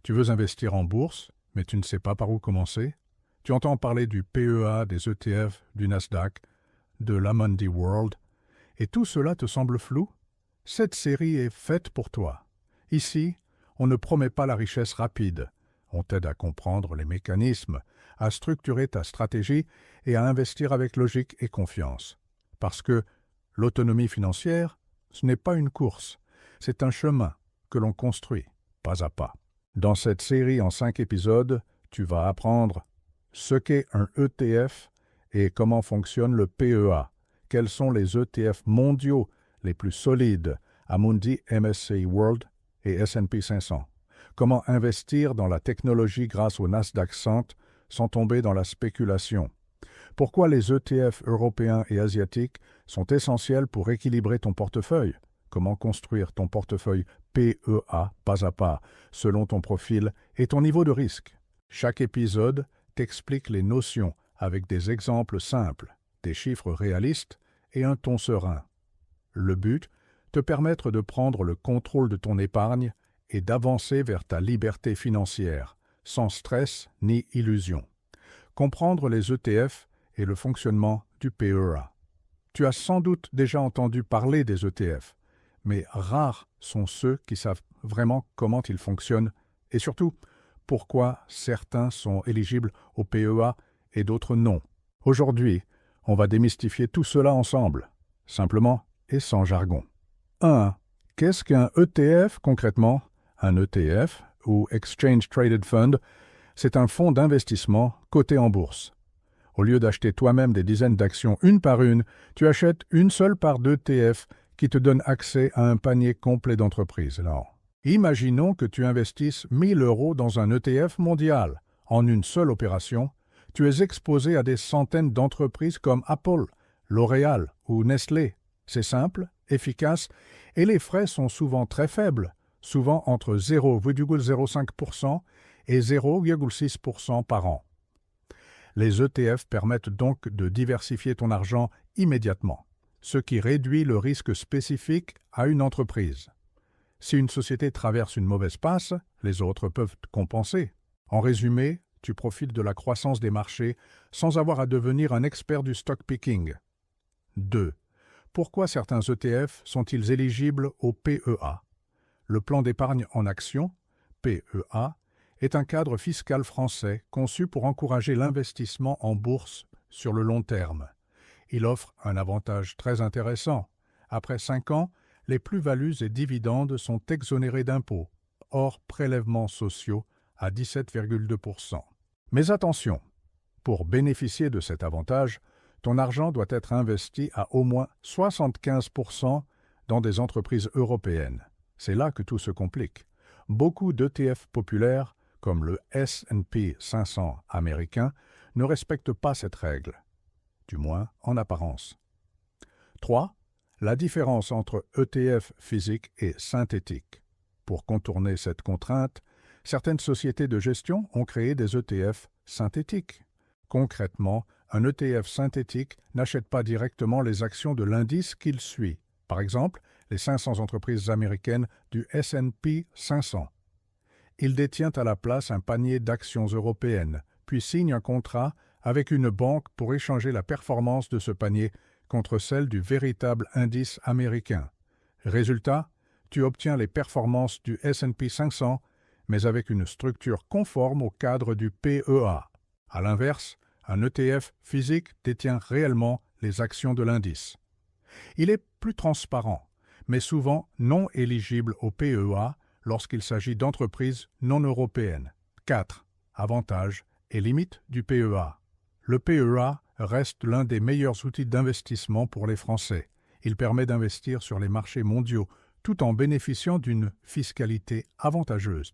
Tu veux investir en bourse, mais tu ne sais pas par où commencer? Tu entends parler du PEA, des ETF, du Nasdaq, de l'Amundi World, et tout cela te semble flou? Cette série est faite pour toi. Ici, on ne promet pas la richesse rapide. On t'aide à comprendre les mécanismes, à structurer ta stratégie et à investir avec logique et confiance. Parce que l'autonomie financière, ce n'est pas une course, c'est un chemin que l'on construit pas à pas. Dans cette série en 5 épisodes, tu vas apprendre ce qu'est un ETF et comment fonctionne le PEA. Quels sont les ETF mondiaux les plus solides, Amundi MSCI World et S&P 500? Comment investir dans la technologie grâce au Nasdaq 100 sans tomber dans la spéculation? Pourquoi les ETF européens et asiatiques sont essentiels pour équilibrer ton portefeuille? Comment construire ton portefeuille PEA pas à pas, selon ton profil et ton niveau de risque? Chaque épisode t'explique les notions avec des exemples simples, des chiffres réalistes et un ton serein. Le but, te permettre de prendre le contrôle de ton épargne et d'avancer vers ta liberté financière, sans stress ni illusion. Comprendre les ETF et le fonctionnement du PEA. Tu as sans doute déjà entendu parler des ETF, mais rares sont ceux qui savent vraiment comment ils fonctionnent et surtout pourquoi certains sont éligibles au PEA et d'autres non. Aujourd'hui, on va démystifier tout cela ensemble, simplement et sans jargon. 1. Qu'est-ce qu'un ETF concrètement? Un ETF, ou Exchange Traded Fund, c'est un fonds d'investissement coté en bourse. Au lieu d'acheter toi-même des dizaines d'actions une par une, tu achètes une seule part d'ETF qui te donne accès à un panier complet d'entreprises. Alors, imaginons que tu investisses 1 000 € dans un ETF mondial. En une seule opération, tu es exposé à des centaines d'entreprises comme Apple, L'Oréal ou Nestlé. C'est simple, efficace, et les frais sont souvent très faibles, souvent entre 0,05% et 0,6% par an. Les ETF permettent donc de diversifier ton argent immédiatement, ce qui réduit le risque spécifique à une entreprise. Si une société traverse une mauvaise passe, les autres peuvent compenser. En résumé, tu profites de la croissance des marchés sans avoir à devenir un expert du stock picking. 2. Pourquoi certains ETF sont-ils éligibles au PEA? Le plan d'épargne en actions, PEA, est un cadre fiscal français conçu pour encourager l'investissement en bourse sur le long terme. Il offre un avantage très intéressant. Après 5 ans, les plus-values et dividendes sont exonérés d'impôts, hors prélèvements sociaux à 17,2%. Mais attention, pour bénéficier de cet avantage, ton argent doit être investi à au moins 75% dans des entreprises européennes. C'est là que tout se complique. Beaucoup d'ETF populaires, comme le S&P 500 américain, ne respectent pas cette règle, du moins en apparence. 3. La différence entre ETF physique et synthétique. Pour contourner cette contrainte, certaines sociétés de gestion ont créé des ETF synthétiques. Concrètement, un ETF synthétique n'achète pas directement les actions de l'indice qu'il suit, par exemple les 500 entreprises américaines du S&P 500. Il détient à la place un panier d'actions européennes, puis signe un contrat avec une banque pour échanger la performance de ce panier contre celle du véritable indice américain. Résultat, tu obtiens les performances du S&P 500, mais avec une structure conforme au cadre du PEA. À l'inverse, un ETF physique détient réellement les actions de l'indice. Il est plus transparent, mais souvent non éligible au PEA lorsqu'il s'agit d'entreprises non européennes. 4. Avantages et limites du PEA. Le PEA reste l'un des meilleurs outils d'investissement pour les Français. Il permet d'investir sur les marchés mondiaux tout en bénéficiant d'une fiscalité avantageuse.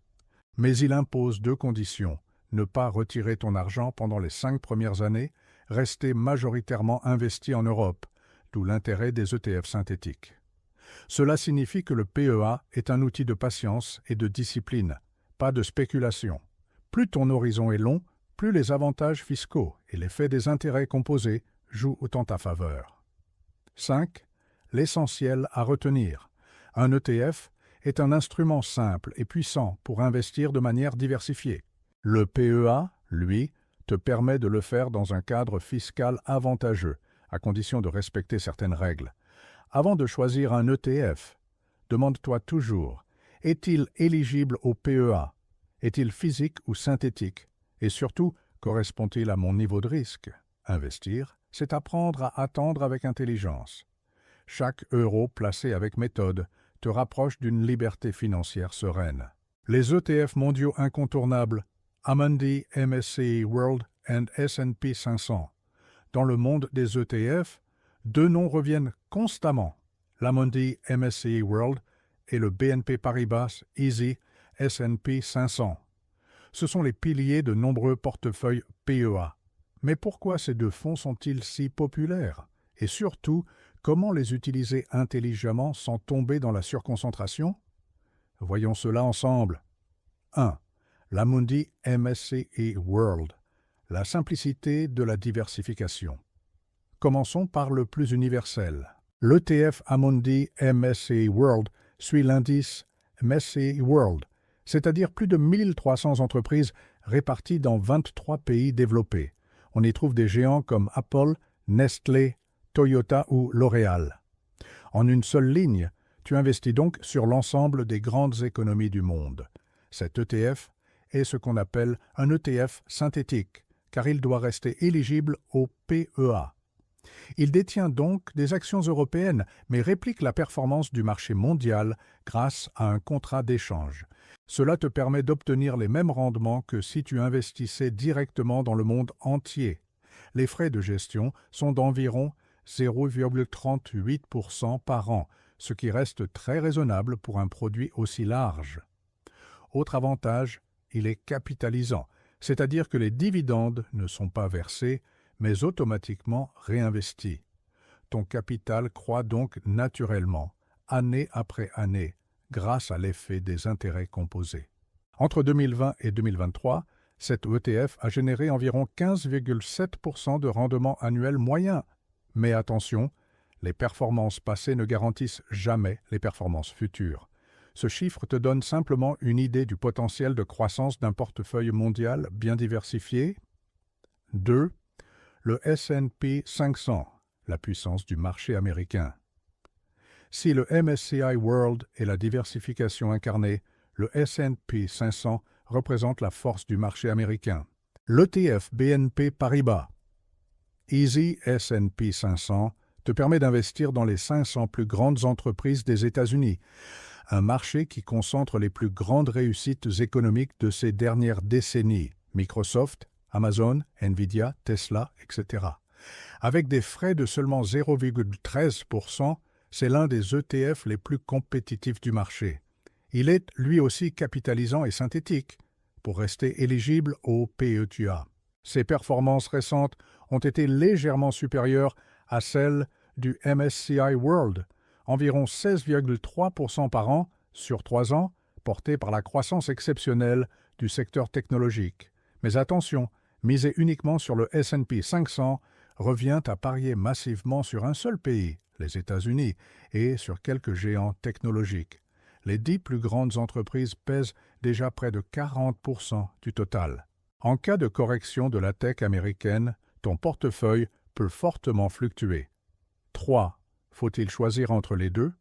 Mais il impose 2 conditions. Ne pas retirer ton argent pendant les 5 premières années, rester majoritairement investi en Europe, d'où l'intérêt des ETF synthétiques. Cela signifie que le PEA est un outil de patience et de discipline, pas de spéculation. Plus ton horizon est long, plus les avantages fiscaux et l'effet des intérêts composés jouent en ta faveur. 5. L'essentiel à retenir. Un ETF est un instrument simple et puissant pour investir de manière diversifiée. Le PEA, lui, te permet de le faire dans un cadre fiscal avantageux, à condition de respecter certaines règles. Avant de choisir un ETF, demande-toi toujours, est-il éligible au PEA? Est-il physique ou synthétique? Et surtout, correspond-il à mon niveau de risque? Investir, c'est apprendre à attendre avec intelligence. Chaque euro placé avec méthode te rapproche d'une liberté financière sereine. Les ETF mondiaux incontournables, Amundi MSCI World and S&P 500. Dans le monde des ETF, deux noms reviennent constamment, l'Amundi MSCI World et le BNP Paribas Easy S&P 500. Ce sont les piliers de nombreux portefeuilles PEA. Mais pourquoi ces deux fonds sont-ils si populaires? Et surtout, comment les utiliser intelligemment sans tomber dans la surconcentration? Voyons cela ensemble. 1. L'Amundi MSCI World. La simplicité de la diversification. Commençons par le plus universel. L'ETF Amundi MSCI World suit l'indice MSCI World, c'est-à-dire plus de 1300 entreprises réparties dans 23 pays développés. On y trouve des géants comme Apple, Nestlé, Toyota ou L'Oréal. En une seule ligne, tu investis donc sur l'ensemble des grandes économies du monde. Cet ETF est ce qu'on appelle un ETF synthétique, car il doit rester éligible au PEA. Il détient donc des actions européennes, mais réplique la performance du marché mondial grâce à un contrat d'échange. Cela te permet d'obtenir les mêmes rendements que si tu investissais directement dans le monde entier. Les frais de gestion sont d'environ 0,38% par an, ce qui reste très raisonnable pour un produit aussi large. Autre avantage, il est capitalisant, c'est-à-dire que les dividendes ne sont pas versés, mais automatiquement réinvestis. Ton capital croît donc naturellement, année après année, grâce à l'effet des intérêts composés. Entre 2020 et 2023, cet ETF a généré environ 15,7% de rendement annuel moyen. Mais attention, les performances passées ne garantissent jamais les performances futures. Ce chiffre te donne simplement une idée du potentiel de croissance d'un portefeuille mondial bien diversifié. 2. Le S&P 500, la puissance du marché américain. Si le MSCI World est la diversification incarnée, le S&P 500 représente la force du marché américain. L'ETF BNP Paribas, Easy S&P 500, te permet d'investir dans les 500 plus grandes entreprises des États-Unis, un marché qui concentre les plus grandes réussites économiques de ces dernières décennies, Microsoft, Amazon, Nvidia, Tesla, etc. Avec des frais de seulement 0,13%, c'est l'un des ETF les plus compétitifs du marché. Il est lui aussi capitalisant et synthétique, pour rester éligible au PEA. Ses performances récentes ont été légèrement supérieures à celles du MSCI World, environ 16,3% par an sur 3 ans, portées par la croissance exceptionnelle du secteur technologique. Mais attention, miser uniquement sur le S&P 500 revient à parier massivement sur un seul pays, les États-Unis, et sur quelques géants technologiques. Les 10 plus grandes entreprises pèsent déjà près de 40% du total. En cas de correction de la tech américaine, ton portefeuille peut fortement fluctuer. 3. Faut-il choisir entre les deux?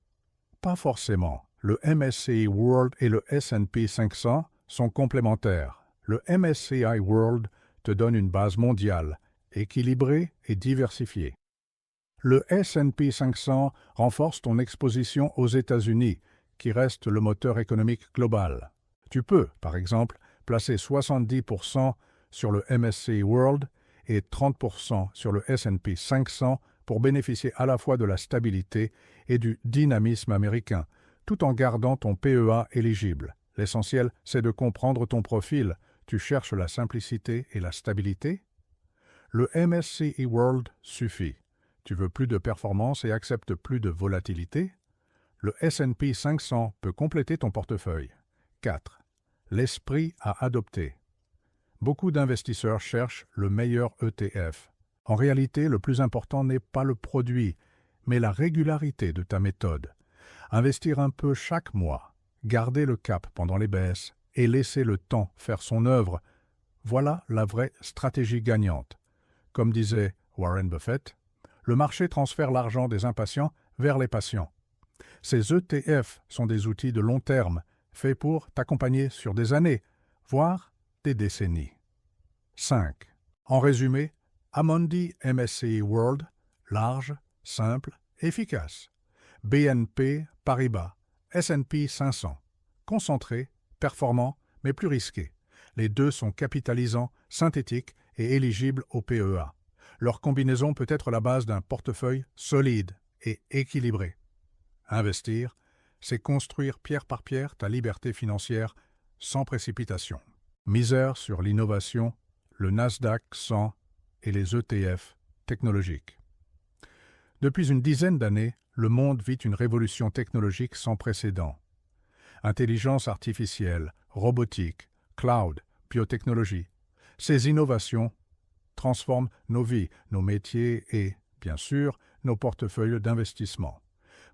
Pas forcément. Le MSCI World et le S&P 500 sont complémentaires. Le MSCI World te donne une base mondiale, équilibrée et diversifiée. Le S&P 500 renforce ton exposition aux États-Unis, qui reste le moteur économique global. Tu peux, par exemple, placer 70% sur le MSCI World et 30% sur le S&P 500 pour bénéficier à la fois de la stabilité et du dynamisme américain, tout en gardant ton PEA éligible. L'essentiel, c'est de comprendre ton profil. Tu cherches la simplicité et la stabilité? Le MSCI World suffit. Tu veux plus de performance et acceptes plus de volatilité? Le S&P 500 peut compléter ton portefeuille. 4. L'esprit à adopter. Beaucoup d'investisseurs cherchent le meilleur ETF. En réalité, le plus important n'est pas le produit, mais la régularité de ta méthode. Investir un peu chaque mois, garder le cap pendant les baisses et laisser le temps faire son œuvre, voilà la vraie stratégie gagnante. Comme disait Warren Buffett, le marché transfère l'argent des impatients vers les patients. Ces ETF sont des outils de long terme, faits pour t'accompagner sur des années, voire des décennies. 5. En résumé, Amundi MSCI World, large, simple, efficace. BNP Paribas, S&P 500, concentré, performant, mais plus risqué. Les deux sont capitalisants, synthétiques et éligibles au PEA. Leur combinaison peut être la base d'un portefeuille solide et équilibré. Investir, c'est construire pierre par pierre ta liberté financière sans précipitation. Misère sur l'innovation, le Nasdaq 100 et les ETF technologiques. Depuis une dizaine d'années, le monde vit une révolution technologique sans précédent. Intelligence artificielle, robotique, cloud, biotechnologie. Ces innovations transforment nos vies, nos métiers et, bien sûr, nos portefeuilles d'investissement.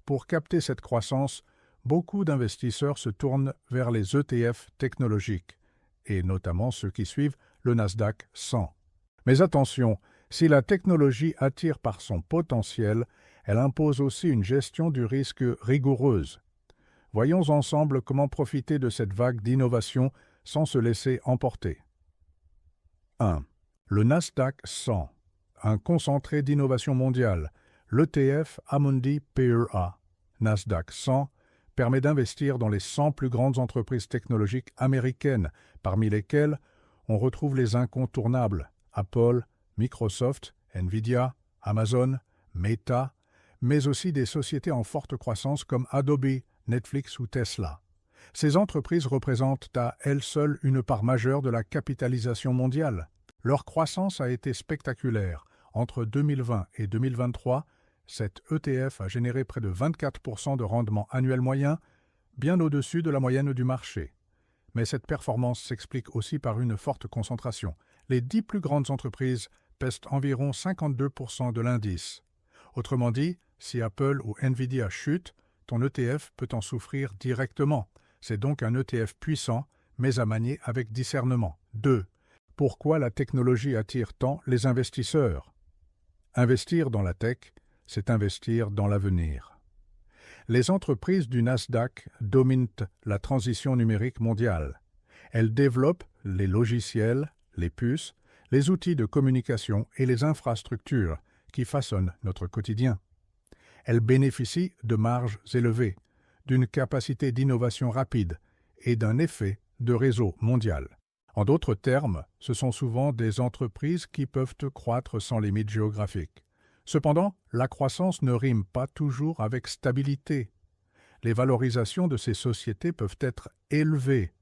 Pour capter cette croissance, beaucoup d'investisseurs se tournent vers les ETF technologiques, et notamment ceux qui suivent le Nasdaq 100. Mais attention, si la technologie attire par son potentiel, elle impose aussi une gestion du risque rigoureuse. Voyons ensemble comment profiter de cette vague d'innovation sans se laisser emporter. 1. Le Nasdaq 100, un concentré d'innovation mondiale. L'ETF Amundi PEA, Nasdaq 100, permet d'investir dans les 100 plus grandes entreprises technologiques américaines, parmi lesquelles on retrouve les incontournables Apple, Microsoft, Nvidia, Amazon, Meta, mais aussi des sociétés en forte croissance comme Adobe, Netflix ou Tesla. Ces entreprises représentent à elles seules une part majeure de la capitalisation mondiale. Leur croissance a été spectaculaire. Entre 2020 et 2023, cet ETF a généré près de 24% de rendement annuel moyen, bien au-dessus de la moyenne du marché. Mais cette performance s'explique aussi par une forte concentration. Les 10 plus grandes entreprises pèsent environ 52% de l'indice. Autrement dit, si Apple ou Nvidia chutent, ton ETF peut en souffrir directement. C'est donc un ETF puissant, mais à manier avec discernement. 2. Pourquoi la technologie attire tant les investisseurs? Investir dans la tech, c'est investir dans l'avenir. Les entreprises du Nasdaq dominent la transition numérique mondiale. Elles développent les logiciels, les puces, les outils de communication et les infrastructures qui façonnent notre quotidien. Elles bénéficient de marges élevées, d'une capacité d'innovation rapide et d'un effet de réseau mondial. En d'autres termes, ce sont souvent des entreprises qui peuvent croître sans limite géographique. Cependant, la croissance ne rime pas toujours avec stabilité. Les valorisations de ces sociétés peuvent être élevées.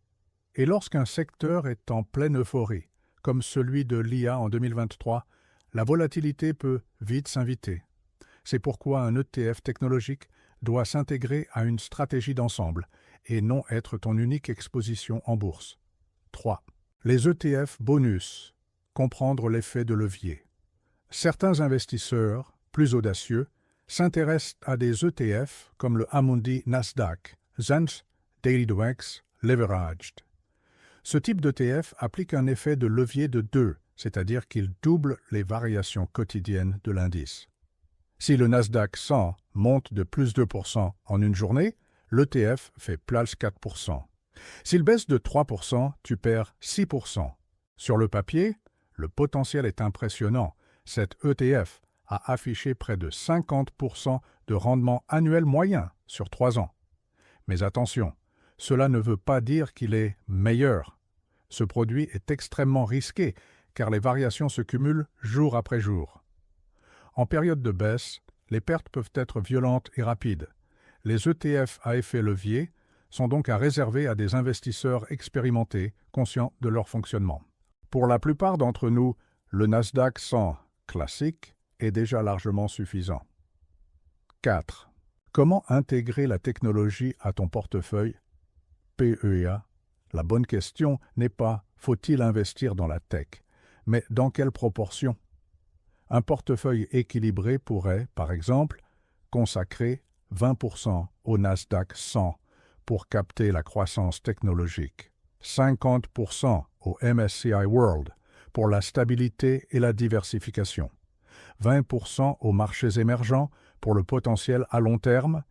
Et lorsqu'un secteur est en pleine euphorie, comme celui de l'IA en 2023, la volatilité peut vite s'inviter. C'est pourquoi un ETF technologique doit s'intégrer à une stratégie d'ensemble et non être ton unique exposition en bourse. 3. Les ETF bonus. Comprendre l'effet de levier. Certains investisseurs, plus audacieux, s'intéressent à des ETF comme le Amundi Nasdaq, Zenth Daily Wax Leveraged. Ce type d'ETF applique un effet de levier de 2, c'est-à-dire qu'il double les variations quotidiennes de l'indice. Si le Nasdaq 100 monte de plus 2% en une journée, l'ETF fait plus 4%. S'il baisse de 3%, tu perds 6%. Sur le papier, le potentiel est impressionnant. Cet ETF a affiché près de 50% de rendement annuel moyen sur 3 ans. Mais attention, cela ne veut pas dire qu'il est meilleur. Ce produit est extrêmement risqué car les variations se cumulent jour après jour. En période de baisse, les pertes peuvent être violentes et rapides. Les ETF à effet levier sont donc à réserver à des investisseurs expérimentés, conscients de leur fonctionnement. Pour la plupart d'entre nous, le Nasdaq 100 classique est déjà largement suffisant. 4. Comment intégrer la technologie à ton portefeuille? PEA. La bonne question n'est pas « faut-il investir dans la tech ?», mais dans quelle proportion? Un portefeuille équilibré pourrait, par exemple, consacrer 20% au Nasdaq 100 pour capter la croissance technologique, 50% au MSCI World pour la stabilité et la diversification, 20% aux marchés émergents pour le potentiel à long terme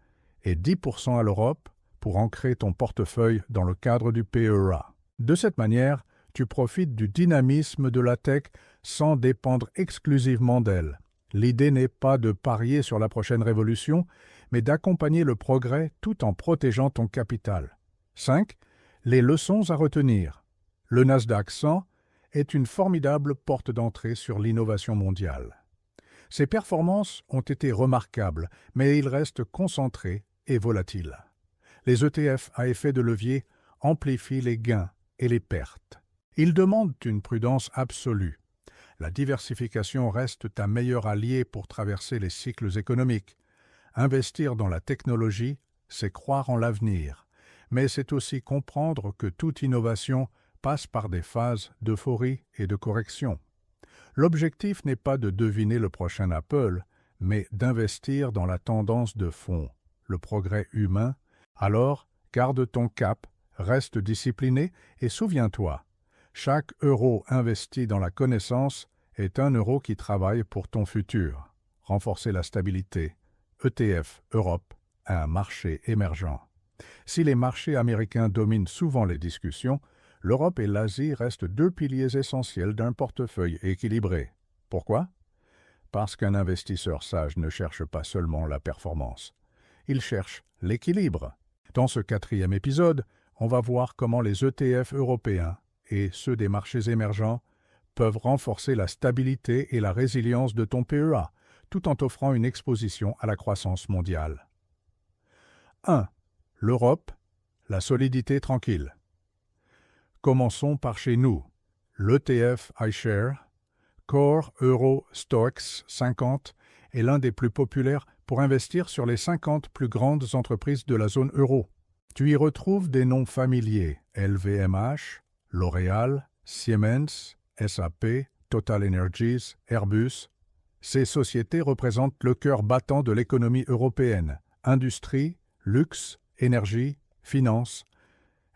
et 10% à l'Europe pour ancrer ton portefeuille dans le cadre du PEA. De cette manière, tu profites du dynamisme de la tech sans dépendre exclusivement d'elle. L'idée n'est pas de parier sur la prochaine révolution, mais d'accompagner le progrès tout en protégeant ton capital. 5. Les leçons à retenir. Le Nasdaq 100 est une formidable porte d'entrée sur l'innovation mondiale. Ses performances ont été remarquables, mais il reste concentré et volatile. Les ETF à effet de levier amplifient les gains et les pertes. Ils demandent une prudence absolue. La diversification reste ta meilleure alliée pour traverser les cycles économiques. Investir dans la technologie, c'est croire en l'avenir, mais c'est aussi comprendre que toute innovation passe par des phases d'euphorie et de correction. L'objectif n'est pas de deviner le prochain Apple, mais d'investir dans la tendance de fond, le progrès humain. Alors, garde ton cap, reste discipliné et souviens-toi, chaque euro investi dans la connaissance est un euro qui travaille pour ton futur. Renforcer la stabilité. ETF Europe, un marché émergent. Si les marchés américains dominent souvent les discussions, l'Europe et l'Asie restent deux piliers essentiels d'un portefeuille équilibré. Pourquoi? Parce qu'un investisseur sage ne cherche pas seulement la performance. Il cherche l'équilibre. Dans ce 4e épisode, on va voir comment les ETF européens et ceux des marchés émergents peuvent renforcer la stabilité et la résilience de ton PEA, tout en t'offrant une exposition à la croissance mondiale. 1. L'Europe, la solidité tranquille. Commençons par chez nous. L'ETF iShare, Core Euro Stoxx 50, est l'un des plus populaires pour investir sur les 50 plus grandes entreprises de la zone euro. Tu y retrouves des noms familiers LVMH, L'Oréal, Siemens, SAP, Total Energies, Airbus. Ces sociétés représentent le cœur battant de l'économie européenne. Industrie, luxe, énergie, finance.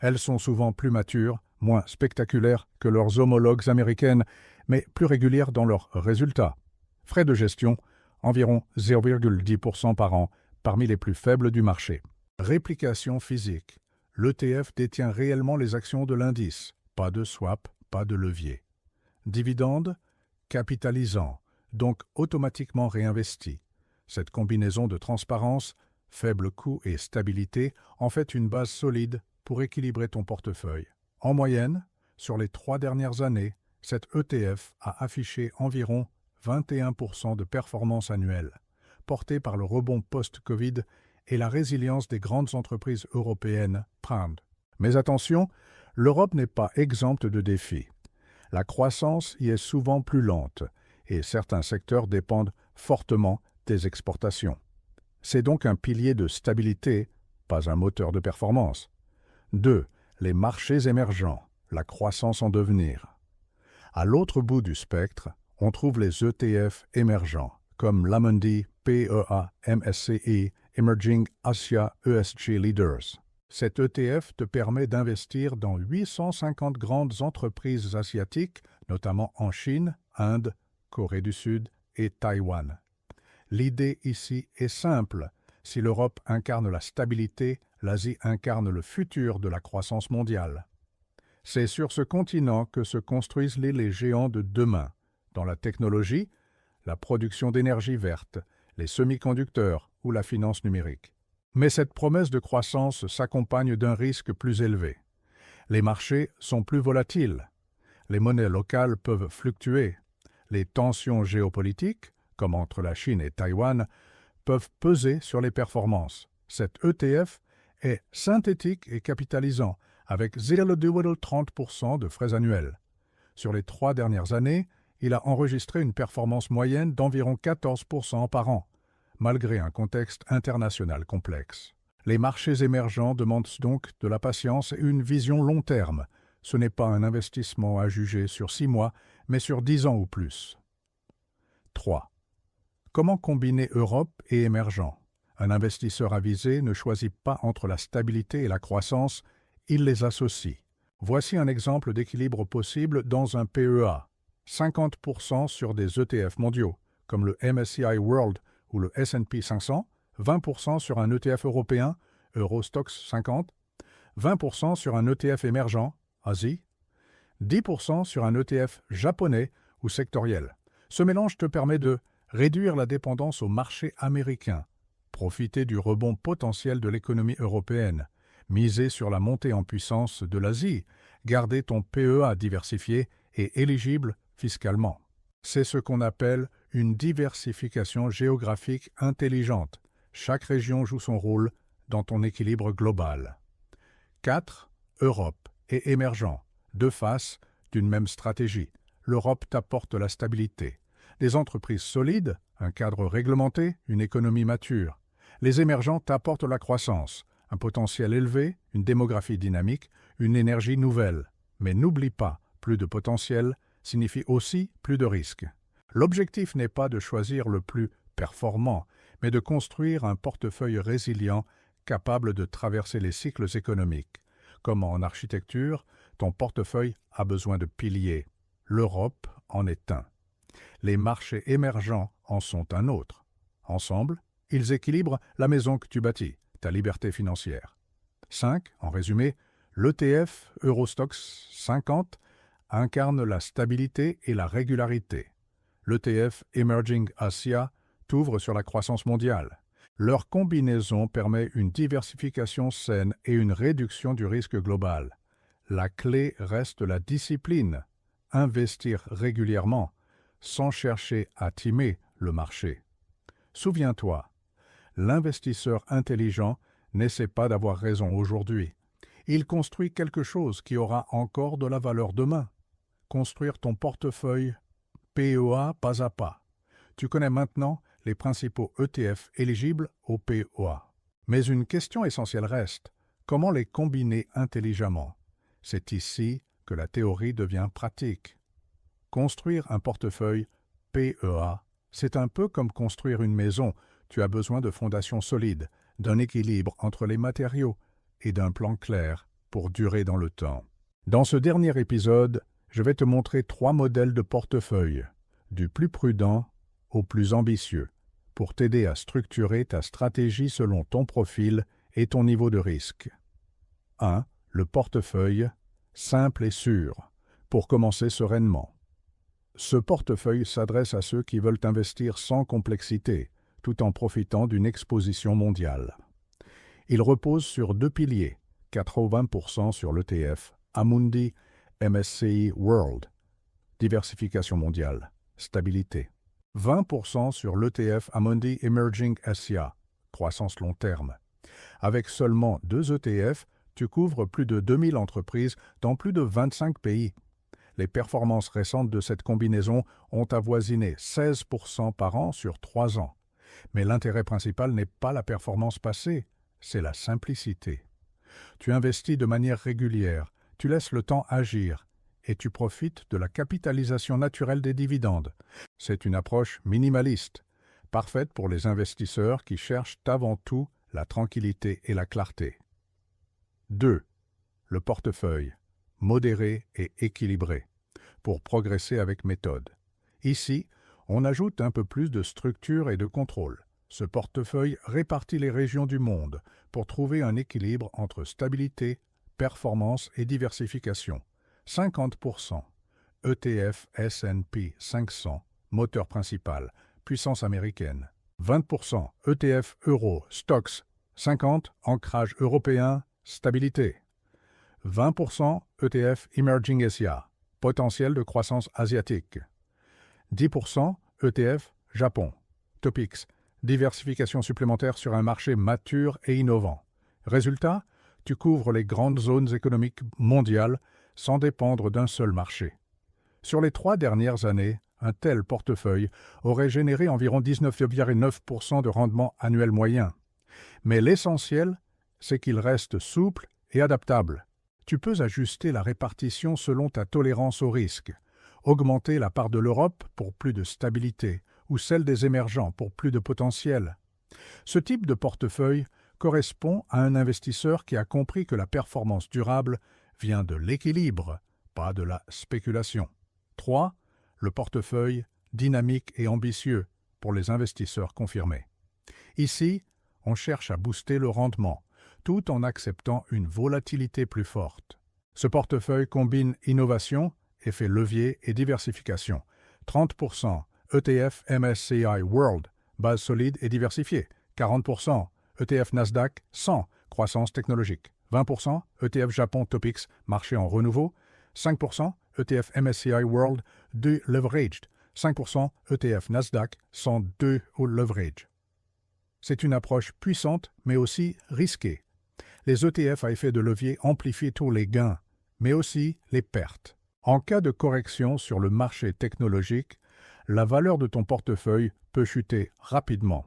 Elles sont souvent plus matures, moins spectaculaires que leurs homologues américaines, mais plus régulières dans leurs résultats. Frais de gestion, environ 0,10% par an, parmi les plus faibles du marché. Réplication physique. L'ETF détient réellement les actions de l'indice. Pas de swap, pas de levier. Dividende, capitalisant, donc automatiquement réinvesti. Cette combinaison de transparence, faible coût et stabilité en fait une base solide pour équilibrer ton portefeuille. En moyenne, sur les 3 dernières années, cet ETF a affiché environ 21% de performance annuelle, portée par le rebond post-Covid et la résilience des grandes entreprises européennes Prime. Mais attention, l'Europe n'est pas exempte de défis. La croissance y est souvent plus lente et certains secteurs dépendent fortement des exportations. C'est donc un pilier de stabilité, pas un moteur de performance. 2. Les marchés émergents, la croissance en devenir. À l'autre bout du spectre, on trouve les ETF émergents, comme l'Amundi PEA MSCI Emerging Asia ESG Leaders. Cet ETF te permet d'investir dans 850 grandes entreprises asiatiques, notamment en Chine, Inde, Corée du Sud et Taïwan. L'idée ici est simple. Si l'Europe incarne la stabilité, l'Asie incarne le futur de la croissance mondiale. C'est sur ce continent que se construisent les géants de demain, dans la technologie, la production d'énergie verte, les semi-conducteurs ou la finance numérique. Mais cette promesse de croissance s'accompagne d'un risque plus élevé. Les marchés sont plus volatiles. Les monnaies locales peuvent fluctuer. Les tensions géopolitiques, comme entre la Chine et Taïwan, peuvent peser sur les performances. Cet ETF est synthétique et capitalisant, avec 0,30% de frais annuels. Sur les 3 dernières années, il a enregistré une performance moyenne d'environ 14% par an, malgré un contexte international complexe. Les marchés émergents demandent donc de la patience et une vision long terme. Ce n'est pas un investissement à juger sur 6 mois, mais sur 10 ans ou plus. 3. Comment combiner Europe et émergents? Un investisseur avisé ne choisit pas entre la stabilité et la croissance, il les associe. Voici un exemple d'équilibre possible dans un PEA. 50% sur des ETF mondiaux, comme le MSCI World ou le S&P 500, 20% sur un ETF européen, Eurostoxx 50, 20% sur un ETF émergent, Asie, 10% sur un ETF japonais ou sectoriel. Ce mélange te permet de réduire la dépendance au marché américain, profiter du rebond potentiel de l'économie européenne, miser sur la montée en puissance de l'Asie, garder ton PEA diversifié et éligible fiscalement. C'est ce qu'on appelle une diversification géographique intelligente. Chaque région joue son rôle dans ton équilibre global. 4. Europe et émergent, deux faces d'une même stratégie. L'Europe t'apporte la stabilité. Des entreprises solides, un cadre réglementé, une économie mature. Les émergents t'apportent la croissance, un potentiel élevé, une démographie dynamique, une énergie nouvelle. Mais n'oublie pas, plus de potentiel signifie aussi plus de risques. L'objectif n'est pas de choisir le plus performant, mais de construire un portefeuille résilient capable de traverser les cycles économiques. Comme en architecture, ton portefeuille a besoin de piliers. L'Europe en est un. Les marchés émergents en sont un autre. Ensemble, ils équilibrent la maison que tu bâtis, ta liberté financière. 5. En résumé, l'ETF Eurostoxx 50 incarne la stabilité et la régularité. L'ETF Emerging Asia t'ouvre sur la croissance mondiale. Leur combinaison permet une diversification saine et une réduction du risque global. La clé reste la discipline, investir régulièrement, sans chercher à timer le marché. Souviens-toi, l'investisseur intelligent n'essaie pas d'avoir raison aujourd'hui. Il construit quelque chose qui aura encore de la valeur demain. Construire ton portefeuille PEA pas à pas. Tu connais maintenant les principaux ETF éligibles au PEA. Mais une question essentielle reste, comment les combiner intelligemment? C'est ici que la théorie devient pratique. Construire un portefeuille PEA, c'est un peu comme construire une maison. Tu as besoin de fondations solides, d'un équilibre entre les matériaux et d'un plan clair pour durer dans le temps. Dans ce dernier épisode, je vais te montrer 3 modèles de portefeuille, du plus prudent au plus ambitieux, pour t'aider à structurer ta stratégie selon ton profil et ton niveau de risque. 1. Le portefeuille simple et sûr, pour commencer sereinement. Ce portefeuille s'adresse à ceux qui veulent investir sans complexité, tout en profitant d'une exposition mondiale. Il repose sur 2 piliers, 80% sur l'ETF Amundi MSCI World, diversification mondiale, stabilité. 20% sur l'ETF Amundi Emerging Asia, croissance long terme. Avec seulement 2 ETF, tu couvres plus de 2000 entreprises dans plus de 25 pays. Les performances récentes de cette combinaison ont avoisiné 16% par an sur 3 ans. Mais l'intérêt principal n'est pas la performance passée, c'est la simplicité. Tu investis de manière régulière, tu laisses le temps agir et tu profites de la capitalisation naturelle des dividendes. C'est une approche minimaliste, parfaite pour les investisseurs qui cherchent avant tout la tranquillité et la clarté. 2. Le portefeuille, modéré et équilibré, pour progresser avec méthode. Ici, on ajoute un peu plus de structure et de contrôle. Ce portefeuille répartit les régions du monde pour trouver un équilibre entre stabilité, performance et diversification. 50% ETF S&P 500, moteur principal, puissance américaine. 20% ETF Eurostoxx 50, ancrage européen, stabilité. 20% ETF Emerging Asia, potentiel de croissance asiatique. 10% ETF Japon, Topix, diversification supplémentaire sur un marché mature et innovant. Résultat, tu couvres les grandes zones économiques mondiales sans dépendre d'un seul marché. Sur les 3 dernières années, un tel portefeuille aurait généré environ 19,9% de rendement annuel moyen. Mais l'essentiel, c'est qu'il reste souple et adaptable. Tu peux ajuster la répartition selon ta tolérance au risque, augmenter la part de l'Europe pour plus de stabilité ou celle des émergents pour plus de potentiel. Ce type de portefeuille correspond à un investisseur qui a compris que la performance durable vient de l'équilibre, pas de la spéculation. 3. Le portefeuille dynamique et ambitieux pour les investisseurs confirmés. Ici, on cherche à booster le rendement, tout en acceptant une volatilité plus forte. Ce portefeuille combine innovation, effet levier et diversification. 30% ETF MSCI World, base solide et diversifiée. 40% ETF Nasdaq 100, croissance technologique. 20% ETF Japon Topix, marché en renouveau. 5% ETF MSCI World 2 Leveraged. 5% ETF Nasdaq 102 au leverage. C'est une approche puissante mais aussi risquée. Les ETF à effet de levier amplifient tous les gains, mais aussi les pertes. En cas de correction sur le marché technologique, la valeur de ton portefeuille peut chuter rapidement.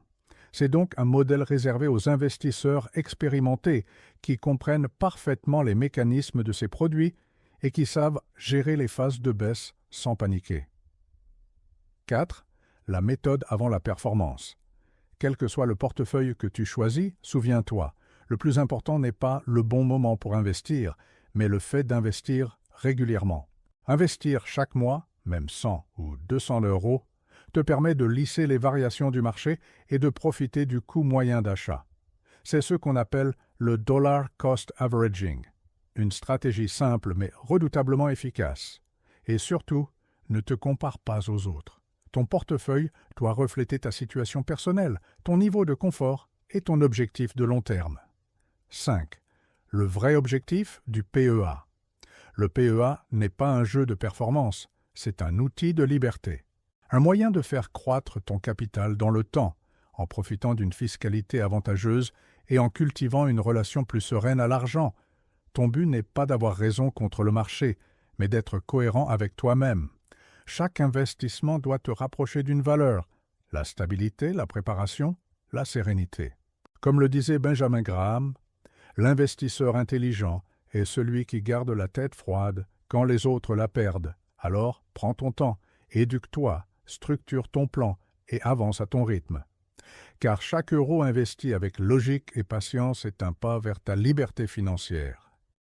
C'est donc un modèle réservé aux investisseurs expérimentés qui comprennent parfaitement les mécanismes de ces produits et qui savent gérer les phases de baisse sans paniquer. 4. La méthode avant la performance. Quel que soit le portefeuille que tu choisis, souviens-toi, le plus important n'est pas le bon moment pour investir, mais le fait d'investir régulièrement. Investir chaque mois, même 100 ou 200 €, te permet de lisser les variations du marché et de profiter du coût moyen d'achat. C'est ce qu'on appelle le dollar cost averaging, une stratégie simple mais redoutablement efficace. Et surtout, ne te compare pas aux autres. Ton portefeuille doit refléter ta situation personnelle, ton niveau de confort et ton objectif de long terme. 5. Le vrai objectif du PEA. Le PEA n'est pas un jeu de performance, c'est un outil de liberté. Un moyen de faire croître ton capital dans le temps, en profitant d'une fiscalité avantageuse et en cultivant une relation plus sereine à l'argent. Ton but n'est pas d'avoir raison contre le marché, mais d'être cohérent avec toi-même. Chaque investissement doit te rapprocher d'une valeur, la stabilité, la préparation, la sérénité. Comme le disait Benjamin Graham, l'investisseur intelligent est celui qui garde la tête froide quand les autres la perdent. Alors, prends ton temps, éduque-toi, structure ton plan et avance à ton rythme. Car chaque euro investi avec logique et patience est un pas vers ta liberté financière.